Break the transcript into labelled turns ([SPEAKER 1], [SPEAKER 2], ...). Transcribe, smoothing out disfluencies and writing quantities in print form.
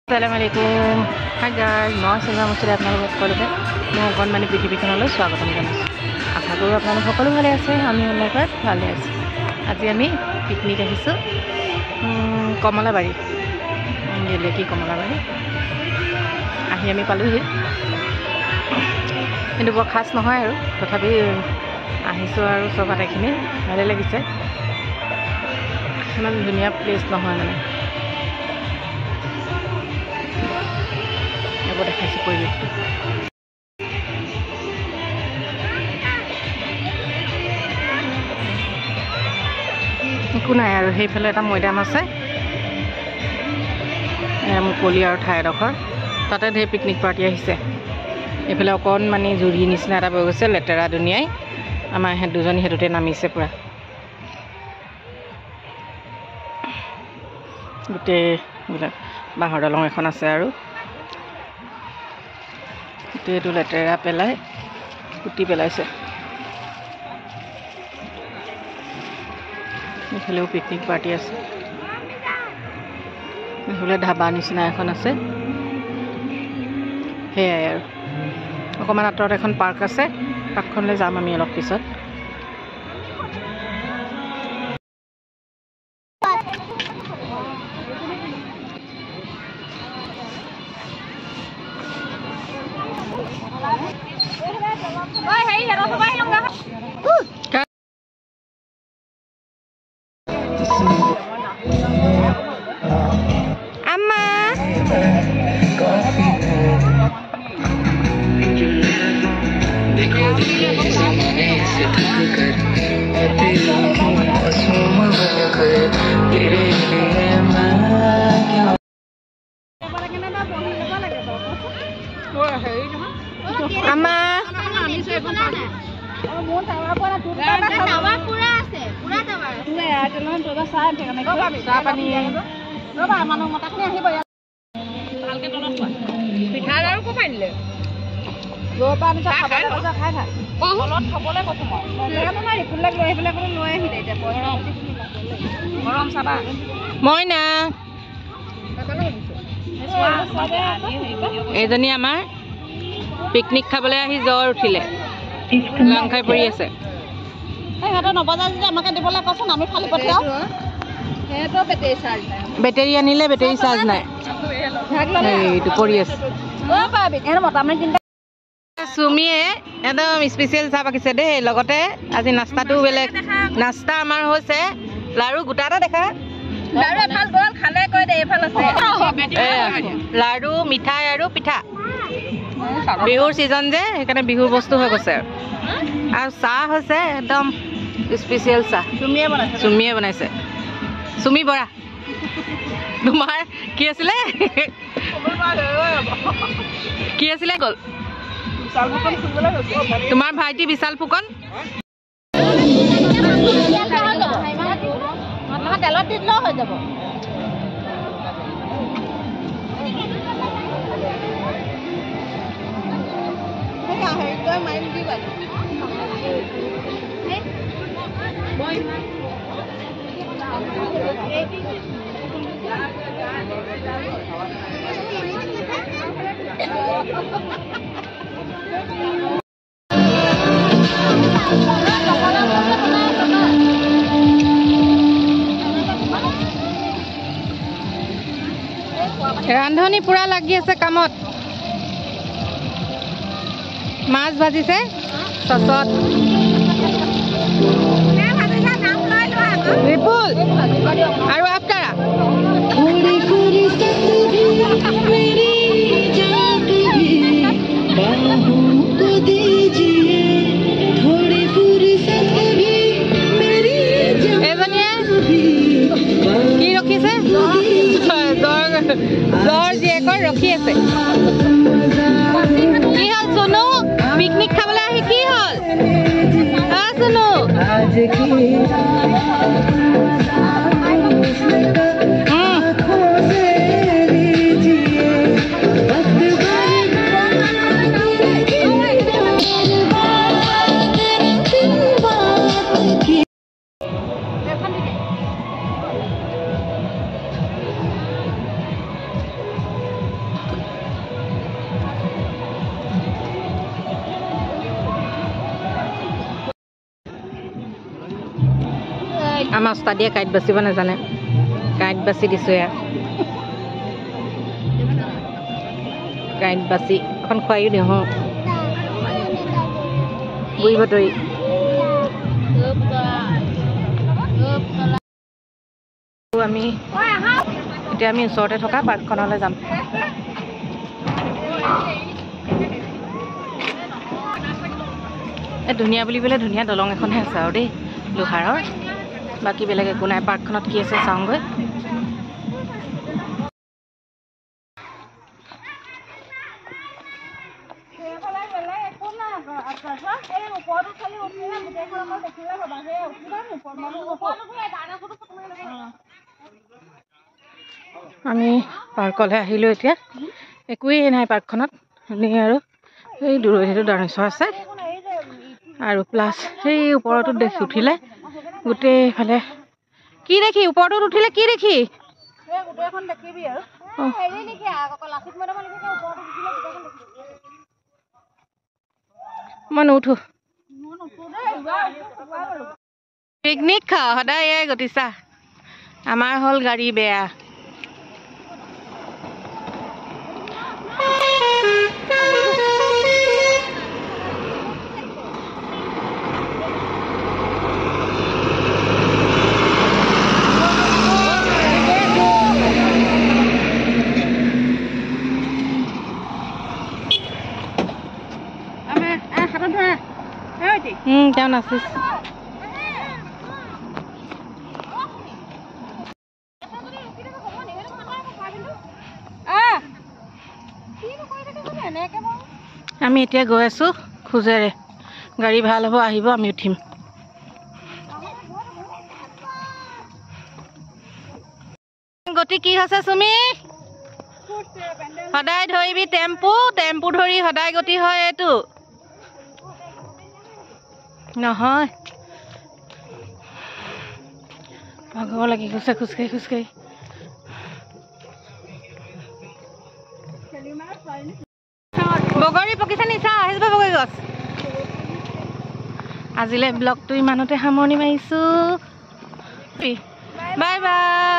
[SPEAKER 1] Assalamualaikum. Hi guys, মই cinema মছলি আপোনালোকক সকলোকে মই অকণমানি পৃথিৱীখনলৈ স্বাগতম জনাইছোঁ। আশা কৰোঁ আপোনালোক সকলো ভালে আছে, আমি অনলাইনত ভালে আছোঁ। আজি আমি পিকনিক আহিছোঁ কমলাবাৰী, গেলেকী কমলাবাৰী আহি আমি পালোহি, কিন্তু বৰ খাছ নহয় আৰু তথাপি আহিছোঁ আৰু চব আটাইখিনি ভালে লাগিছে। ইমান ধুনীয়া প্লেচ নহয় মানে দেখাইছোঁ পৰিৱেশটো। একো নাই আৰু সেইফালে এটা মৈদাম আছে, মুকলি আৰু ঠাই এডোখৰ, তাতে ধেৰ পিকনিক পাৰ্টি আহিছে। এইফালে অকণমানি জুৰি নিচিনা এটা বৈ গৈছে, লেতেৰা দুনিয়াই আমাৰ ইহঁত দুজনী সেইটোতে নামিছে পূৰা। গোটেইবিলাক বাঁহৰ দলং এখন আছে আৰু গোটেইটো লেতেৰা পেলাই পুতি পেলাইছে। এইফালেও পিকনিক পাৰ্টি আছে, এইফালে ধাবা নিচিনা এখন আছে। সেয়াই আৰু অকণমান আঁতৰত এখন পাৰ্ক আছে, পাৰ্কখনলৈ যাম আমি অলপ পিছত। মইনা এইজনী আমাৰ পিকনিক খাবলৈ আহি জ্বৰ উঠিলে, লাং খাই পৰি আছে। বেটেৰী আনিলে, বেটেৰী চাৰ্জ নাই, এইটো পৰি আছে। চুমিয়ে একদম স্পেচিয়েল চাহ পাকিছে দেই, লগতে আজি নাস্তাটো বেলেগ। নাস্তা আমাৰ হৈছে লাৰু, গোটা এটা দেখা লাৰু, মিঠাই আৰু পিঠা। বিহুৰ ছিজন যে সেইকাৰণে বিহুৰ বস্তু হৈ গৈছে। আৰু চাহ হৈছে একদম স্পেচিয়েল চাহ, চুমিয়ে বনাইছে। চুমি বৰা, তোমাৰ কি আছিলে কি আছিলে গ'ল তোমাৰ ভাইটি বিশাল ফুকন। তেলত দি দিলেও হৈ যাব। ৰান্ধনি পুৰা লাগি আছে কামত। মাছ ভাজিছে চচত। বিপুল আৰু আফতাৰা এজনীয়ে কি ৰখিছে, জ্বৰ জীয়েকৰ ৰখি আছে। কি হ'ল সোনু, পিকনিক খাবলৈ আহি কি হ'ল সোনু? আমাৰ ওস্তাদিয়ে কাঁইট বাচিব নাজানে, কাঁইট বাচি দিছোঁ এয়া। কাঁইট বাচি এখন খুৱাইও দিওঁ হওঁ বুঢ়ী বতৰি। এতিয়া আমি ওচৰতে থকা পাৰ্কখনলৈ যাম। এই ধুনীয়া বুলিবলৈ ধুনীয়া দলং এখনহে আছে আৰু দেই, লোহাৰৰ। বাকী বেলেগ একো নাই। পাৰ্কখনত কি আছে চাওঁগৈ। আমি পাৰ্কলৈ আহিলোঁ এতিয়া। একোৱেই নাই পাৰ্কখনত, এনেই আৰু এই দূৰৈত সেইটো ডাইনছৰ আছে আৰু প্লাছ সেই ওপৰটোত দেখি উঠিলে গোটেইফালে কি দেখি, ওপৰটোত উঠিলে কি দেখি মই নুঠো। পিকনিক খাওঁ সদায় এই গতিছা, আমাৰ হ'ল গাড়ী বেয়া। কেমন আছিস? আমি এতিয়া গৈ আছোঁ খোজেৰে। গাড়ী ভাল হ'ব, আহিব, আমি উঠিম। গতি কি হৈছে চুমি? সদায় ধৰিবি টেম্পু, টেম্পু ধৰি সদায় গতি হয় এইটো নহয়। ভাগৰ লাগি গৈছে খোজকাঢ়ি খোজকাঢ়ি। বগৰী পকিছে নিচা, আহি যাব বগৰী গছ। আজিলৈ ব্লগটো ইমানতে সামৰণি মাৰিছোঁ। Bye bye.